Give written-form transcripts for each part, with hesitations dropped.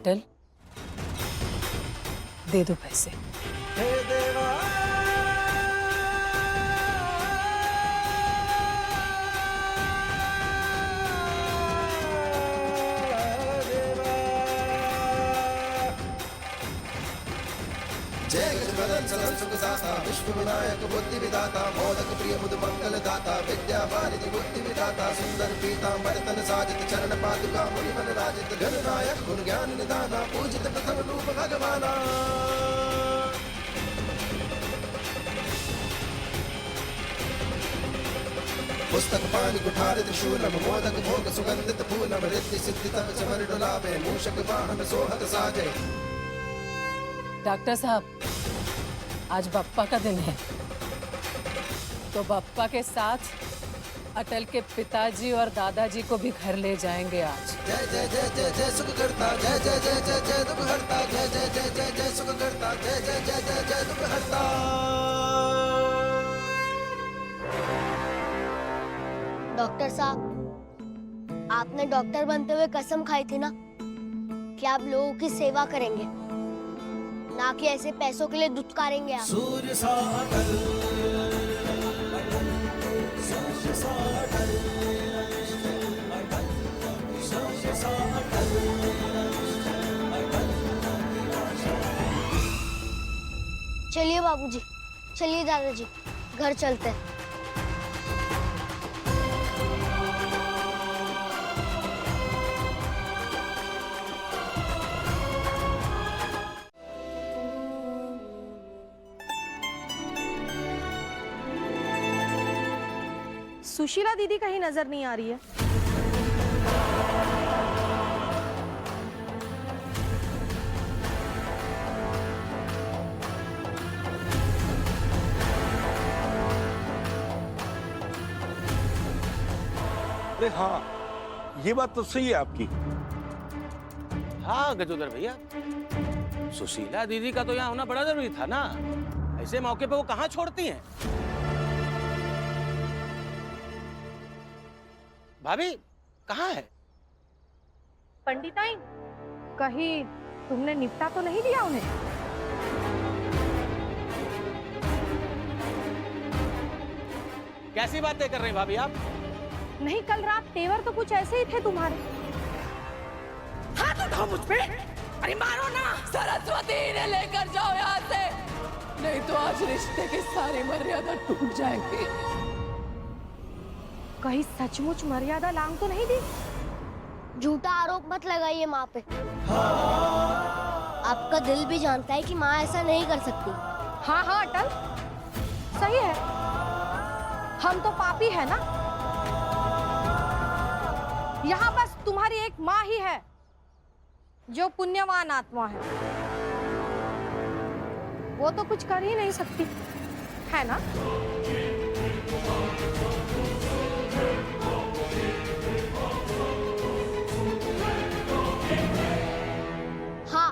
अटल, दे दो पैसे। हे देवा जय गजबदन सदन सुख दाता विश्व विनायक बुद्धि विदाता मोदक प्रिय मुद मंगल दाता विद्या वारिधि बुद्धि विदाता सुंदर पीतांबर तन साजित चरण पादुका मुनि मन राजित गणनायक गुण ज्ञान निदाना पूजित प्रथम रूप भगवाना। पुस्तक पानी कुठार त्रिशूलम मोदक भोग सुगंधित फूलम रिद्धि सिद्धि तप चमर डुलावे मूषक वाहन सोहत साजे। डॉक्टर साहब, आज बप्पा का दिन है, तो बप्पा के साथ अटल के पिताजी और दादाजी को भी घर ले जाएंगे आज। जय जय जय जय जय सुख करता, जय जय जय जय जय दुख हरता, जय जय जय जय जय सुख करता, जय जय जय जय जय दुख हरता। डॉक्टर साहब, आपने डॉक्टर बनते हुए कसम खाई थी ना कि आप लोगों की सेवा करेंगे, ना कि ऐसे पैसों के लिए दुत्कारेंगे आप। सूर्य सा अटल, सूर्य सा अटल, सूर्य सा अटल। चलिए बाबूजी, चलिए दादाजी, घर चलते हैं। सुशीला दीदी कहीं नजर नहीं आ रही है। अरे हाँ, ये बात तो सही है आपकी। हाँ गजोदर भैया, सुशीला दीदी का तो यहाँ होना बड़ा जरूरी था ना। ऐसे मौके पे वो कहाँ छोड़ती हैं। भाभी कहाँ है? पंडिताइन, कहीं तुमने निपटा तो नहीं दिया उन्हें? कैसी बातें कर रही हैं भाभी आप? नहीं, कल रात तेवर तो कुछ ऐसे ही थे तुम्हारे। हाथ उठाओ मुझ पे। अरे मारो ना। सरस्वती ने लेकर जाओ यहाँ से, नहीं तो आज रिश्ते की सारी मर्यादा टूट जाएंगी। कहीं सचमुच मर्यादा लांग तो नहीं दी? झूठा आरोप मत लगाइए माँ पे। आपका दिल भी जानता है कि माँ ऐसा नहीं कर सकती। हाँ हाँ अटल, सही है, हम तो पापी है ना। यहाँ बस तुम्हारी एक माँ ही है जो पुण्यवान आत्मा है। वो तो कुछ कर ही नहीं सकती, है ना? हाँ,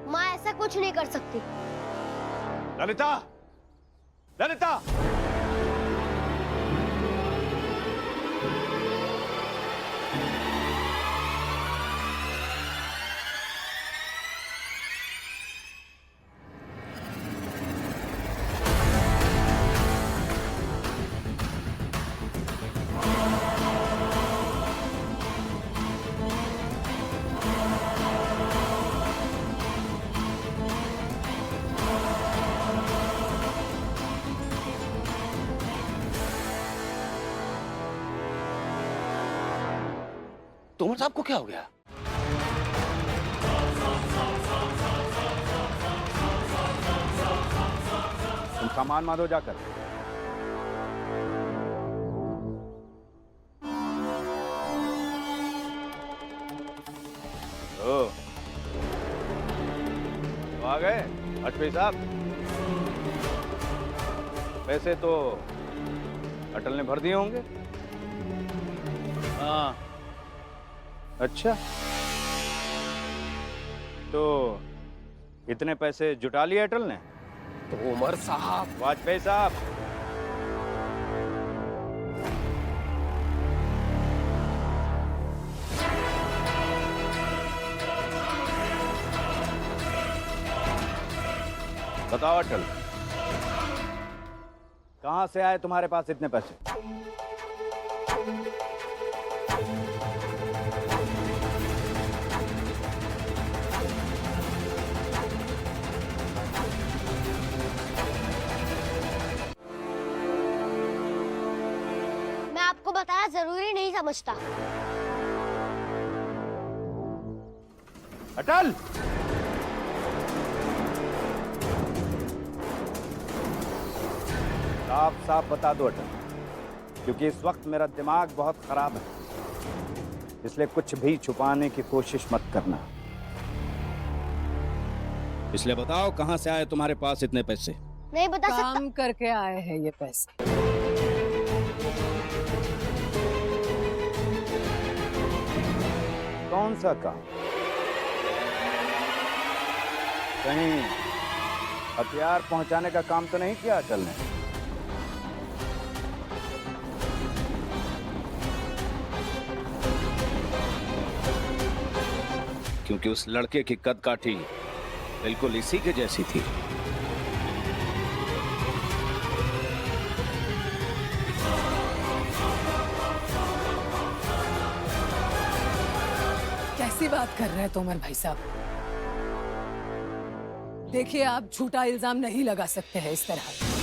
माँ ऐसा कुछ नहीं कर सकती। ललिता, ललिता, तोमर साहब को क्या हो गया? तुम सामान मा दो जाकर। ओ, तो आ गए वाजपेयी साहब। पैसे तो अटल ने भर दिए होंगे। हाँ। अच्छा, तो इतने पैसे जुटा लिए अटल ने? तोमर साहब, वाजपेयी साहब, बताओ अटल, कहां से आए तुम्हारे पास इतने पैसे? मैं आपको बताना जरूरी नहीं समझता। अटल, साफ साफ बता दो अटल, क्योंकि इस वक्त मेरा दिमाग बहुत खराब है, इसलिए कुछ भी छुपाने की कोशिश मत करना। इसलिए बताओ कहां से आए तुम्हारे पास इतने पैसे? नहीं बता सकता। काम करके आए हैं ये पैसे। कौन सा काम? कहीं हथियार पहुंचाने का काम तो नहीं किया अटल ने? क्योंकि उस लड़के की कदकाठी बिल्कुल इसी के जैसी थी। कैसी बात कर रहे हैं तोमर भाई साहब? देखिए, आप झूठा इल्जाम नहीं लगा सकते हैं इस तरह।